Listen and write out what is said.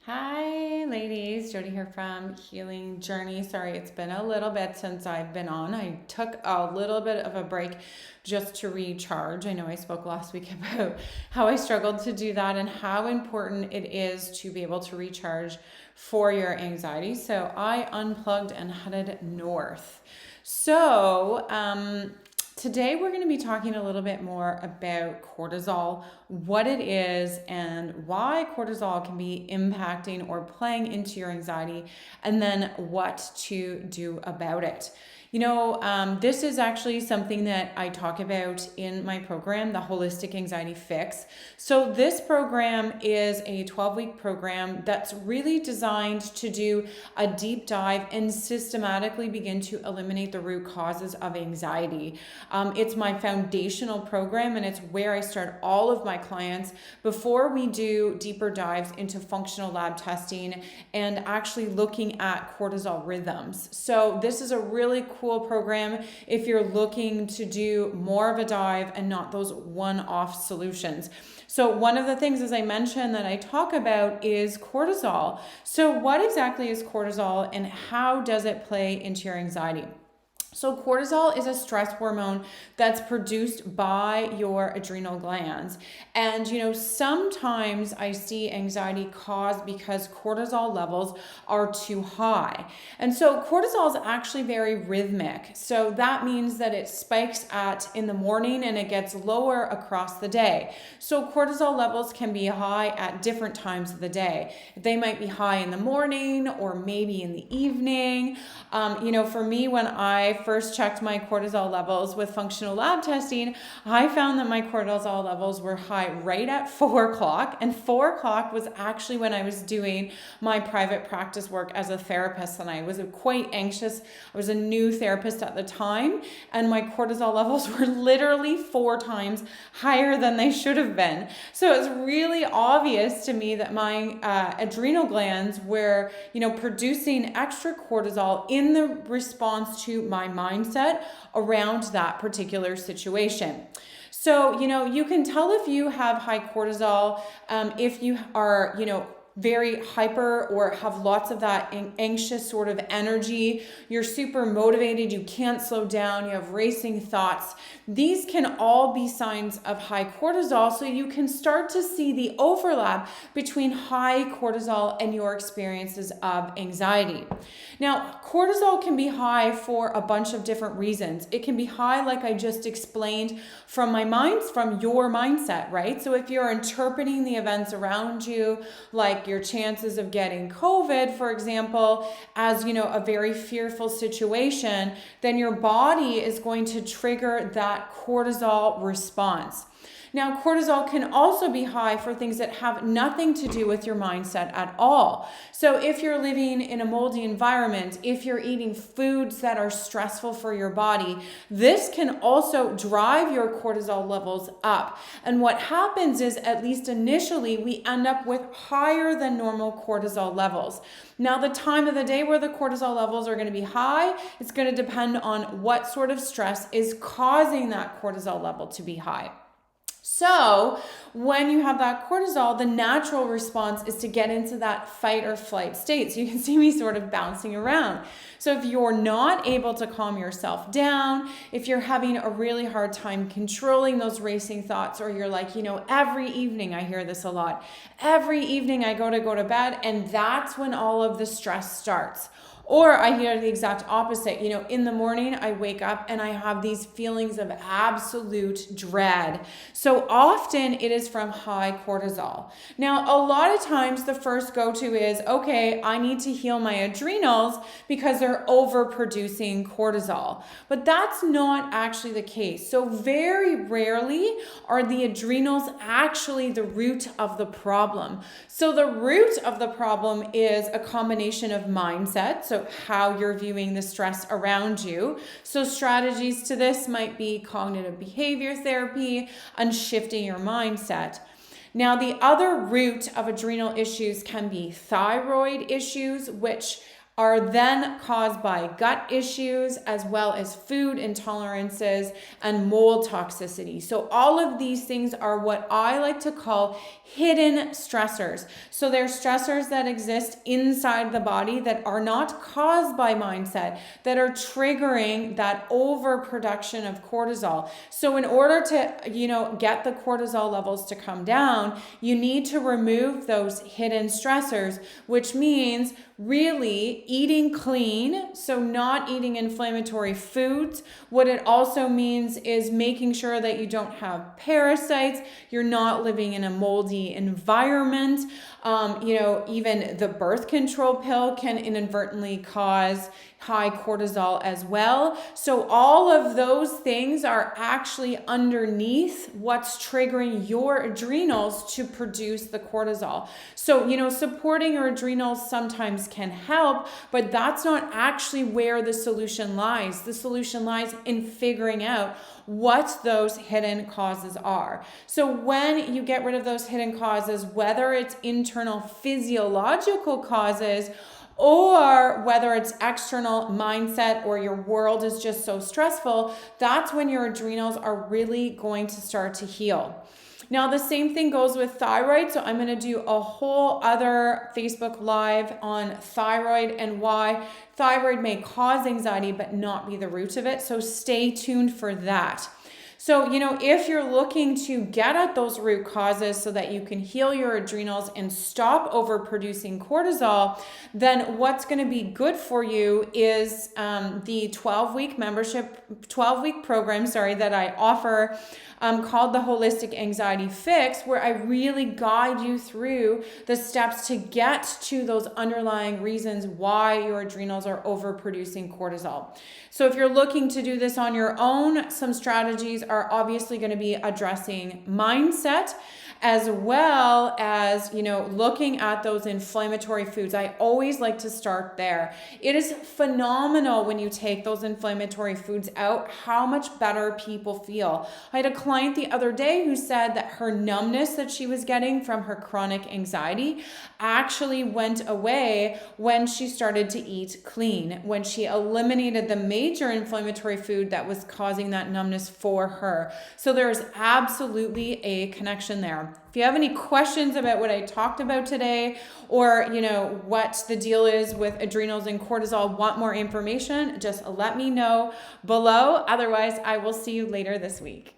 Hi, ladies. Jody here from Healing Journey. Sorry, it's been a little bit since I've been on. I took a little bit of a break just to recharge. I know I spoke last week about how I struggled to do that and how important it is to be able to recharge for your anxiety. So I unplugged and headed north. Today we're going to be talking a little bit more about cortisol, what it is, and why cortisol can be impacting or playing into your anxiety, and then what to do about it. This is actually something that I talk about in my program, the Holistic Anxiety Fix. So this program is a 12-week program that's really designed to do a deep dive and systematically begin to eliminate the root causes of anxiety. It's my foundational program, and it's where I start all of my clients before we do deeper dives into functional lab testing and actually looking at cortisol rhythms. So this is a really cool program if you're looking to do more of a dive and not those one-off solutions. So one of the things, as I mentioned, that I talk about is cortisol. So what exactly is cortisol and how does it play into your anxiety? So cortisol is a stress hormone that's produced by your adrenal glands. And, sometimes I see anxiety caused because cortisol levels are too high. And so cortisol is actually very rhythmic. So that means that it spikes in the morning and it gets lower across the day. So cortisol levels can be high at different times of the day. They might be high in the morning or maybe in the evening. For me, when I first checked my cortisol levels with functional lab testing, I found that my cortisol levels were high right at 4 o'clock. And 4 o'clock was actually when I was doing my private practice work as a therapist. And I was quite anxious. I was a new therapist at the time. And my cortisol levels were literally 4 times higher than they should have been. So it's really obvious to me that my adrenal glands were, producing extra cortisol in the response to my mindset around that particular situation. So, you can tell if you have high cortisol, if you are, very hyper or have lots of that anxious sort of energy. You're super motivated. You can't slow down. You have racing thoughts. These can all be signs of high cortisol. So you can start to see the overlap between high cortisol and your experiences of anxiety. Now, cortisol can be high for a bunch of different reasons. It can be high, like I just explained, from your mindset, right? So if you're interpreting the events around you, like your chances of getting COVID, for example, as, a very fearful situation, then your body is going to trigger that cortisol response. Now, cortisol can also be high for things that have nothing to do with your mindset at all. So if you're living in a moldy environment, if you're eating foods that are stressful for your body, this can also drive your cortisol levels up. And what happens is, at least initially, we end up with higher than normal cortisol levels. Now, the time of the day where the cortisol levels are going to be high, it's going to depend on what sort of stress is causing that cortisol level to be high. So when you have that cortisol, the natural response is to get into that fight or flight state. So you can see me sort of bouncing around. So if you're not able to calm yourself down, if you're having a really hard time controlling those racing thoughts, or you're like, every evening, I hear this a lot, every evening I go to bed, and that's when all of the stress starts. Or I hear the exact opposite. In the morning, I wake up and I have these feelings of absolute dread. So often it is from high cortisol. Now, a lot of times the first go-to is, okay, I need to heal my adrenals because they're overproducing cortisol. But that's not actually the case. So very rarely are the adrenals actually the root of the problem. So the root of the problem is a combination of mindset. So how you're viewing the stress around you. So strategies to this might be cognitive behavior therapy and shifting your mindset. Now, the other root of adrenal issues can be thyroid issues, which are then caused by gut issues as well as food intolerances and mold toxicity. So all of these things are what I like to call hidden stressors. So they're stressors that exist inside the body that are not caused by mindset, that are triggering that overproduction of cortisol. So in order to, get the cortisol levels to come down, you need to remove those hidden stressors, which means really eating clean, so not eating inflammatory foods. What it also means is making sure that you don't have parasites, you're not living in a moldy environment. Even the birth control pill can inadvertently cause high cortisol as well. So all of those things are actually underneath what's triggering your adrenals to produce the cortisol. So, supporting your adrenals sometimes can help, but that's not actually where the solution lies. The solution lies in figuring out what those hidden causes are. So when you get rid of those hidden causes, whether it's internal physiological causes or whether it's external mindset or your world is just so stressful, that's when your adrenals are really going to start to heal. Now, the same thing goes with thyroid. So I'm going to do a whole other Facebook Live on thyroid and why thyroid may cause anxiety but not be the root of it. So stay tuned for that. So, if you're looking to get at those root causes so that you can heal your adrenals and stop overproducing cortisol, then what's going to be good for you is the 12-week program, that I offer called the Holistic Anxiety Fix, where I really guide you through the steps to get to those underlying reasons why your adrenals are overproducing cortisol. So if you're looking to do this on your own, some strategies are obviously going to be addressing mindset, as well as, looking at those inflammatory foods. I always like to start there. It is phenomenal when you take those inflammatory foods out, how much better people feel. I had a client the other day who said that her numbness that she was getting from her chronic anxiety actually went away when she started to eat clean, when she eliminated the major inflammatory food that was causing that numbness for her. So there's absolutely a connection there. If you have any questions about what I talked about today, or what the deal is with adrenals and cortisol, want more information, just let me know below. Otherwise, I will see you later this week.